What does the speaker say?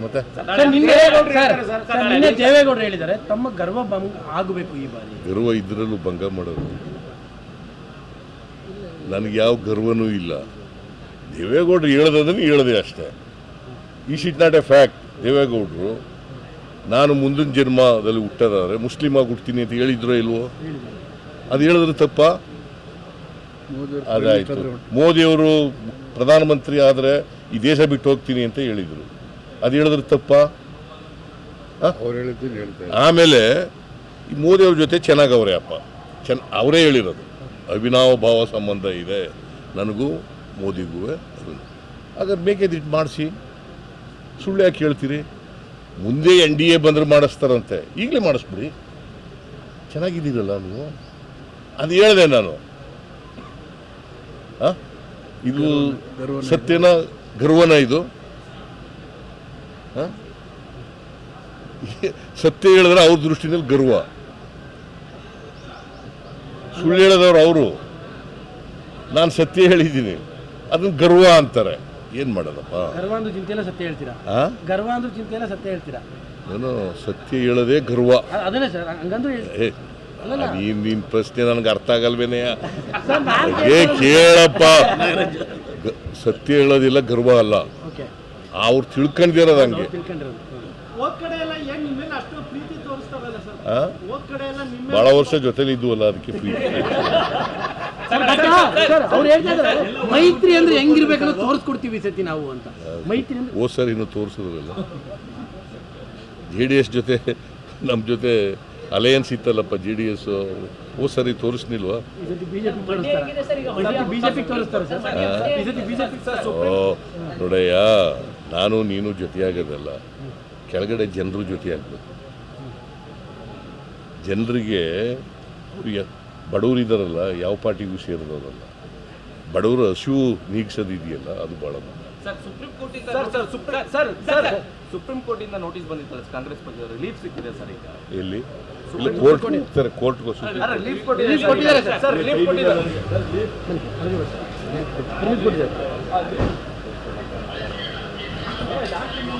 ಮತ್ತೆ ನಿನ್ನೆ ದೇವೇಗೌಡರು ಹೇಳಿದ್ದಾರೆ ತಮ್ಮ ಗರ್ವ ಭಂಗ ಆಗಬೇಕು ಈ ಬಾರಿ. ಗರ್ವ ಇದ್ರಲ್ಲೂ ಭಂಗ ಮಾಡೋದು. ನನಗೆ ಯಾವ ಗರ್ವನೂ ಇಲ್ಲ. ದೇವೇಗೌಡರು ಹೇಳೋದನ್ನು ಹೇಳದೆ ಅಷ್ಟೇ. Is it not A fact. ದೇವೇಗೌಡರು ನಾನು ಮುಂದಿನ ಜನ್ಮದಲ್ಲಿ ಹುಟ್ಟೋದಾದ್ರೆ ಮುಸ್ಲಿಮ್ ಆಗಿ ಹುಡ್ತೀನಿ ಅಂತ ಹೇಳಿದ್ರೋ ಇಲ್ವೋ? ಅದು ಹೇಳಿದ್ರೆ ತಪ್ಪ? ಅದಾಯಿತು. ಮೋದಿಯವರು ಪ್ರಧಾನಮಂತ್ರಿ ಆದರೆ ಈ ದೇಶ ಬಿಟ್ಟು ಹೋಗ್ತೀನಿ ಅಂತ ಹೇಳಿದರು. ಅದು ಹೇಳಿದ್ರೆ ತಪ್ಪ? ಆಮೇಲೆ ಈ ಮೋದಿಯವ್ರ ಜೊತೆ ಚೆನ್ನಾಗವ್ರೆ ಅಪ್ಪ, ಅವರೇ ಹೇಳಿರೋದು ಅವಿನಾವ ಭಾವ ಸಂಬಂಧ ಇದೆ ನನಗೂ ಮೋದಿಗೂ. ಅದು ಹಾಗಾದ್ರೆ ಬೇಕಿದ್ದು ಮಾಡಿಸಿ, ಸುಳ್ಳು ಯಾಕೆ ಹೇಳ್ತೀರಿ? ಮುಂದೆ NDA ಬಂದರೆ ಮಾಡಿಸ್ತಾರಂತೆ, ಈಗಲೇ ಮಾಡಿಸ್ಬಿಡಿ. ಚೆನ್ನಾಗಿದ್ದೀರಲ್ಲ ನೀವು. ಅದು ಹೇಳಿದೆ ನಾನು. ಇದು ಸತ್ಯನ ಗರ್ವನ? ಇದು ಸತ್ಯ ಹೇಳಿದ್ರೆ ಅವ್ರ ದೃಷ್ಟಿನಲ್ಲಿ ಗರ್ವ, ಸುಳ್ಳು ಹೇಳಿದವ್ರು ಅವರು. ನಾನು ಸತ್ಯ ಹೇಳಿದ್ದೀನಿ, ಅದನ್ನ ಗರ್ವ ಅಂತಾರೆ. ಏನು ಮಾಡೋದಪ್ಪ? ಗರ್ವ ಅಂದ್ರೂ ಚಿಂತೆಲ್ಲ ಸತ್ಯ ಹೇಳ್ತೀರಾ? ಗರ್ವ ಅಂದ್ರೂ ಚಿಂತೆಲ್ಲ ಸತ್ಯ ಹೇಳ್ತೀರಾ? ನಾನು ಸತ್ಯ ಹೇಳೋದೇ ಗರ್ವ. ಅದನ್ನೇ ಸರ್, ಹಂಗಂದ್ರೆ ನೀನ್ ಪ್ರಶ್ನೆ ನನಗೆ ಅರ್ಥ ಆಗಲ್ವೇನೆಯ? ಕೇಳಪ್ಪ, ಸತ್ಯ ಹೇಳೋದಿಲ್ಲ, ಗರ್ವ ಅಲ್ಲ. ಅವ್ರು ತಿಳ್ಕೊಂಡಿರೋದು ಹಂಗೆ. ಬಹಳ ವರ್ಷ ಜೊತೆಲಿ ಇದ್ವಲ್ಲ, ಅದಕ್ಕೆ ಪ್ರೀತಿ. ಮೈತ್ರಿ ಅಂದ್ರೆ ಹೆಂಗಿರ್ಬೇಕಂತ ತೋರಿಸ್ಕೊಡ್ತೀವಿ ಸತಿ ನಾವು ಅಂತ. ಮೈತ್ರಿ ಹೋದ್ ಸರಿ ಇನ್ನೂ ತೋರಿಸಿದ್ರಲ್ಲ, JDS ಜೊತೆ ನಮ್ಮ ಜೊತೆ ಅಲಯನ್ಸ್ ಇತ್ತಲ್ಲಪ್ಪ. JDS ಹೋದ್ ಸರಿ ತೋರಿಸ್ನಿಲ್ವಾ? ನೋಡಯ್ಯ, ನಾನು ನೀನು ಜೊತೆಯಾಗೋದಲ್ಲ, ಕೆಳಗಡೆ ಜನರು ಜೊತೆ ಆಗ್ಬೇಕು. ಜನರಿಗೆ ಬಡವರಿದ್ದಾರಲ್ಲ, ಯಾವ ಪಾರ್ಟಿಗೂ ಸೇರಿದವರಲ್ಲ. ಬಡವರು ಹಸಿವು ನೀಗಿಸೋದಿದೆಯಲ್ಲ, ಅದು ಭಾಳ. ಸುಪ್ರೀಂ ಕೋರ್ಟಿಂದ ನೋಟಿಸ್ ಬಂದಿತ್ತಲ್ಲ ಕಾಂಗ್ರೆಸ್ ಬಗ್ಗೆ, ರಿಲೀಫ್ ಸಿಕ್ಕಿದೆ ಸರ್ ಈಗ? ಎಲ್ಲಿ? ಇಲ್ಲಿ ಕೋರ್ಟ್ ಹೋಗ್ತಾರೆ, ಕೋರ್ಟ್ಗೆ ರಿಲೀಫ್ ಕೊಟ್ಟಿದ್ದಾರೆ.